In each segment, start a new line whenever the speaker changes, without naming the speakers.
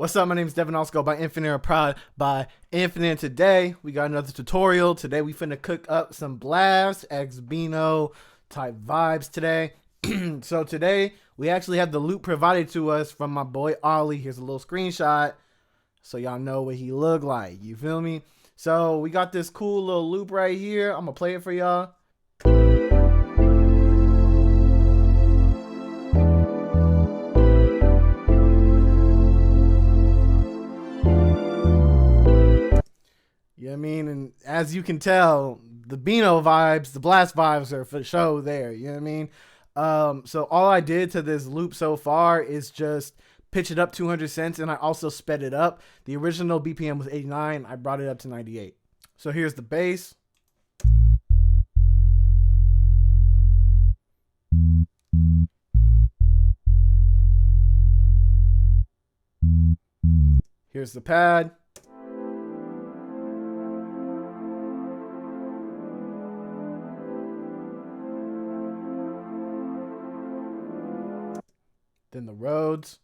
What's up? My name is Devin, also go by Infinite or Proud by Infinite. Today we got another tutorial. Today we finna cook up some Blxst x bino type vibes today. So today we actually have the loop provided to us from my boy Ollie. Here's a little screenshot so y'all know what he look like. You feel me? So we got this cool little loop right here. I'm gonna play it for y'all. You know what I mean? And as you can tell, the bino vibes, the Blxst vibes are for show there. You know what I mean? So all I did to this loop so far is just pitch it up 200 cents, and I also sped it up. The original BPM was 89. I brought it up to 98. So here's the bass. Here's the pad. Then the Rhodes.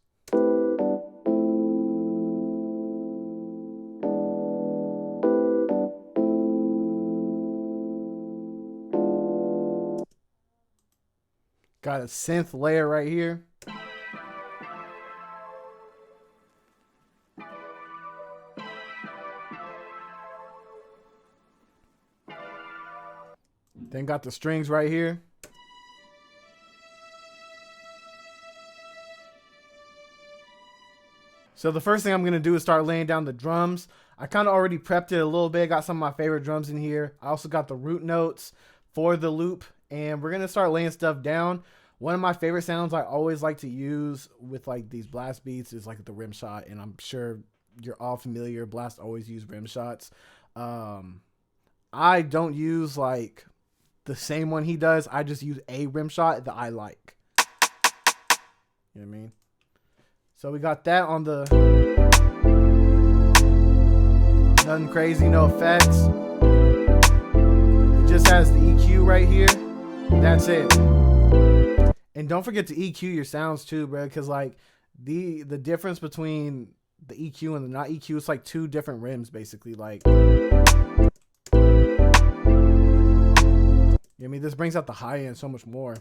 Got a synth layer right here. Then got the strings right here. So the first thing I'm going to do is start laying down the drums. I kind of already prepped it a little bit. Got some of my favorite drums in here. I also got the root notes for the loop. And we're going to start laying stuff down. One of my favorite sounds I always like to use with like these Blxst beats is like the rim shot. And I'm sure you're all familiar. Blxst always use rim shots. I don't use like the same one he does. I just use a rim shot that I like. You know what I mean? So we got that on the, nothing crazy, no effects. It just has the EQ right here. That's it. And don't forget to EQ your sounds too, bro, because like the difference between the EQ and the not EQ, it's like two different rims basically. Like, you know what I mean? This brings out the high end so much more.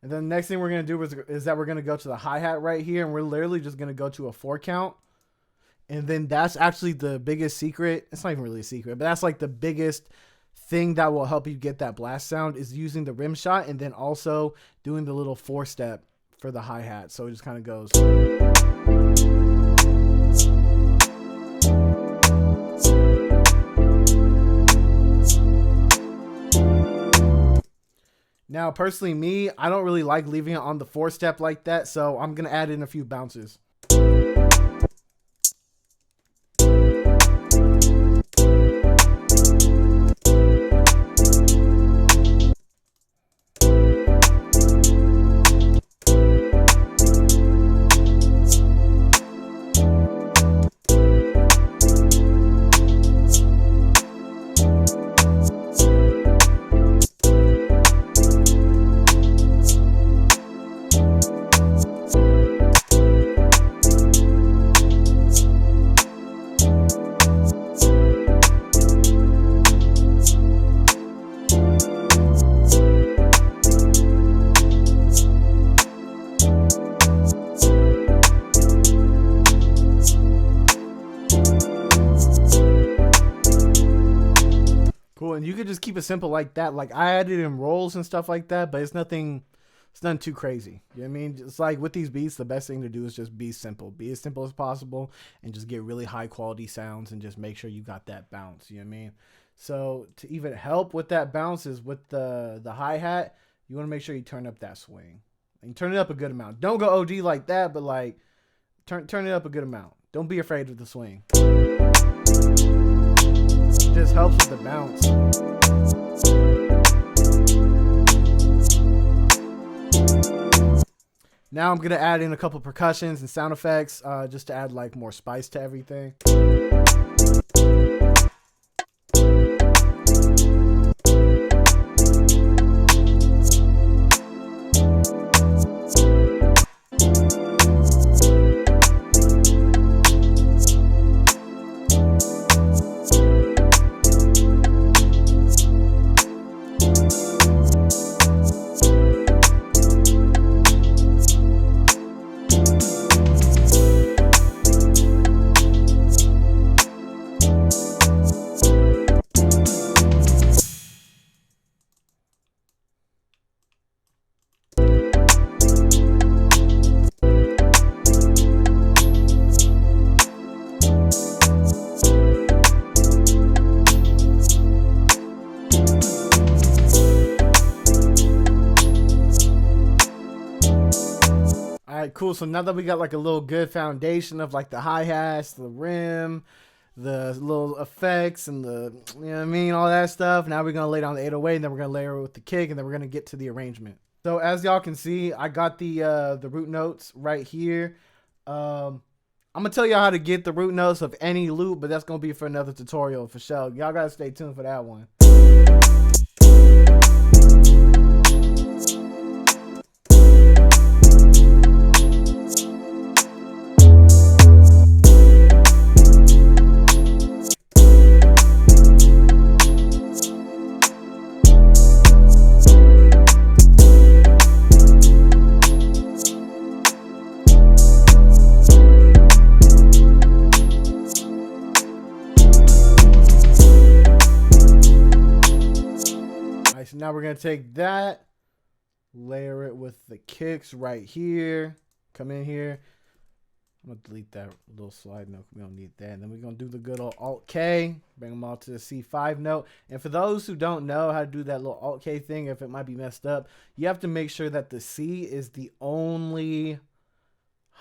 And then the next thing we're going to do is that we're going to go to the hi-hat right here. And we're literally just going to go to a 4 count. And then that's actually the biggest secret. It's not even really a secret, but that's like the biggest thing that will help you get that Blxst sound is using the rim shot. And then also doing the little 4-step for the hi-hat. So it just kind of goes. Now, personally, me, I don't really like leaving it on the 4-step like that, so I'm going to add in a few bounces. Cool, and you could just keep it simple like that. Like I added in rolls and stuff like that, but it's nothing too crazy. You know what I mean? It's like with these beats, the best thing to do is just be simple. Be as simple as possible and just get really high quality sounds and just make sure you got that bounce. You know what I mean? So to even help with that bounce is with the hi-hat, you want to make sure you turn up that swing. And turn it up a good amount. Don't go OD like that, but like turn it up a good amount. Don't be afraid of the swing. It just helps with the bounce. Now I'm going to add in a couple percussions and sound effects just to add like more spice to everything. cool. So now that we got like a little good foundation of like the hi-hats, the rim, the little effects, and the, you know what I mean, all that stuff. Now we're going to lay down the 808, and then we're going to layer it with the kick, and then we're going to get to the arrangement. So as y'all can see, I got the root notes right here. I'm going to tell y'all how to get the root notes of any loop, but that's going to be for another tutorial for sure. Y'all got to stay tuned for that one. So now we're going to take that, layer it with the kicks right here, come in here. I'm going to delete that little slide note. We don't need that. And then we're going to do the good old Alt-K, bring them all to the C5 note. And for those who don't know how to do that little Alt-K thing, if it might be messed up, you have to make sure that the C is the only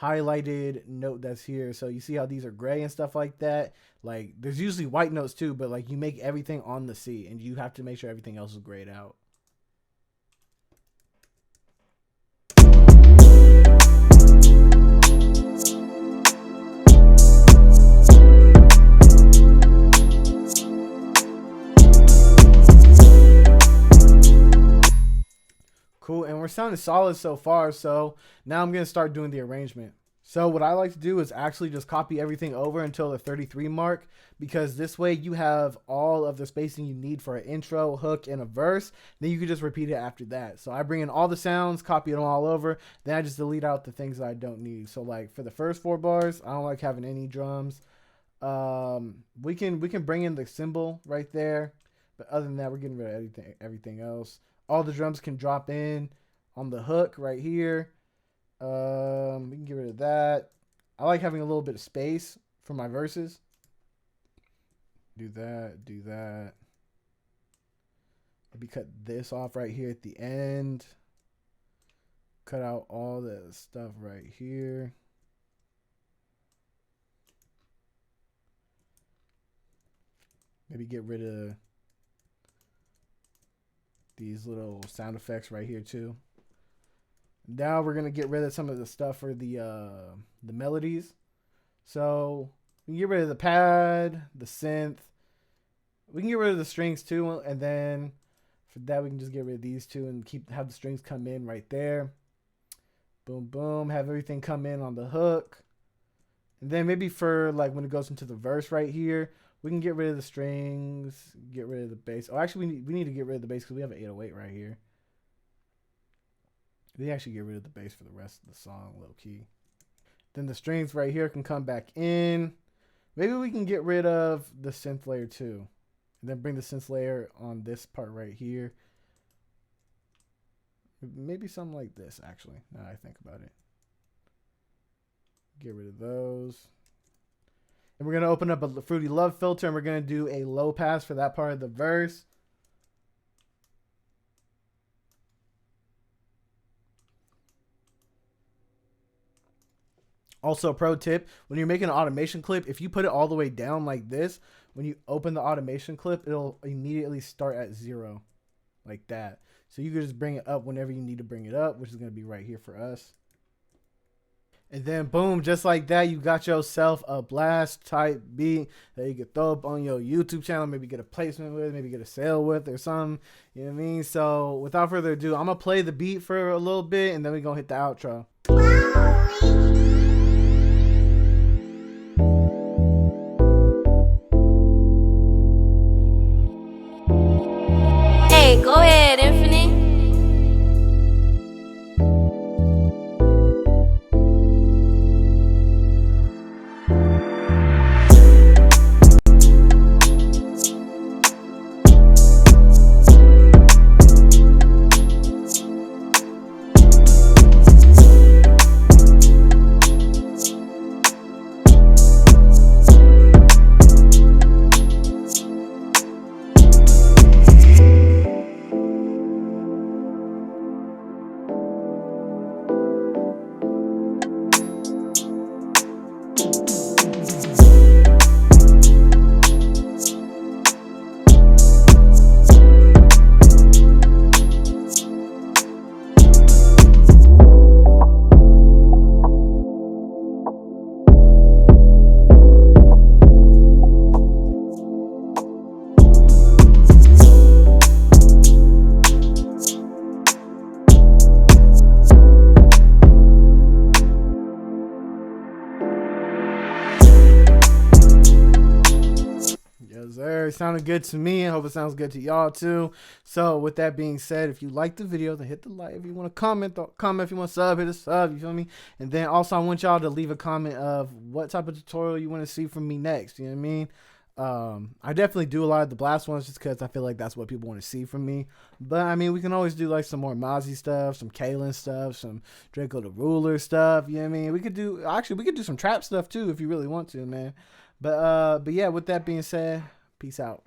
highlighted note that's here. So you see how these are gray and stuff like that? Like there's usually white notes too, but like you make everything on the C and you have to make sure everything else is grayed out. Cool, and we're sounding solid so far, so now I'm going to start doing the arrangement. So what I like to do is actually just copy everything over until the 33 mark, because this way you have all of the spacing you need for an intro, hook, and a verse. Then you can just repeat it after that. So I bring in all the sounds, copy them all over, then I just delete out the things that I don't need. So like for the first 4 bars, I don't like having any drums. We can bring in the cymbal right there, but other than that, we're getting rid of everything else. All the drums can drop in on the hook right here. We can get rid of that. I like having a little bit of space for my verses. Do that, do that. Maybe cut this off right here at the end. Cut out all the stuff right here. Maybe get rid of these little sound effects right here too. Now we're gonna get rid of some of the stuff for the melodies. So we can get rid of the pad, the synth. We can get rid of the strings too, and then for that we can just get rid of these two and have the strings come in right there. Boom, boom. Have everything come in on the hook, and then maybe for like when it goes into the verse right here, we can get rid of the strings, get rid of the bass. Oh, actually, we need to get rid of the bass because we have an 808 right here. We actually get rid of the bass for the rest of the song, low key. Then the strings right here can come back in. Maybe we can get rid of the synth layer too, and then bring the synth layer on this part right here. Maybe something like this, actually, now that I think about it. Get rid of those. And we're going to open up a Fruity Love filter, and we're going to do a low pass for that part of the verse. Also, pro tip, when you're making an automation clip, if you put it all the way down like this, when you open the automation clip, it'll immediately start at 0 like that. So you can just bring it up whenever you need to bring it up, which is going to be right here for us. And then boom, just like that, you got yourself a Blxst type beat that you can throw up on your YouTube channel, maybe get a placement with, maybe get a sale with or something. You know what I mean? So without further ado, I'm going to play the beat for a little bit and then we're going to hit the outro.
Hey, go ahead, Infinite.
It sounded good to me. I hope it sounds good to y'all too. So with that being said, if you like the video, then hit the like. If you want to comment, comment. If you want to sub, hit a sub. You feel me? And then also I want y'all to leave a comment of what type of tutorial you want to see from me next. You know what I mean? I definitely do a lot of the Blxst ones just because I feel like that's what people want to see from me. But I mean, we can always do like some more mozzy stuff, some kalan stuff, some Draco the Ruler stuff. You know what I mean? We could do some trap stuff too if you really want to, man. But yeah, with that being said, peace out.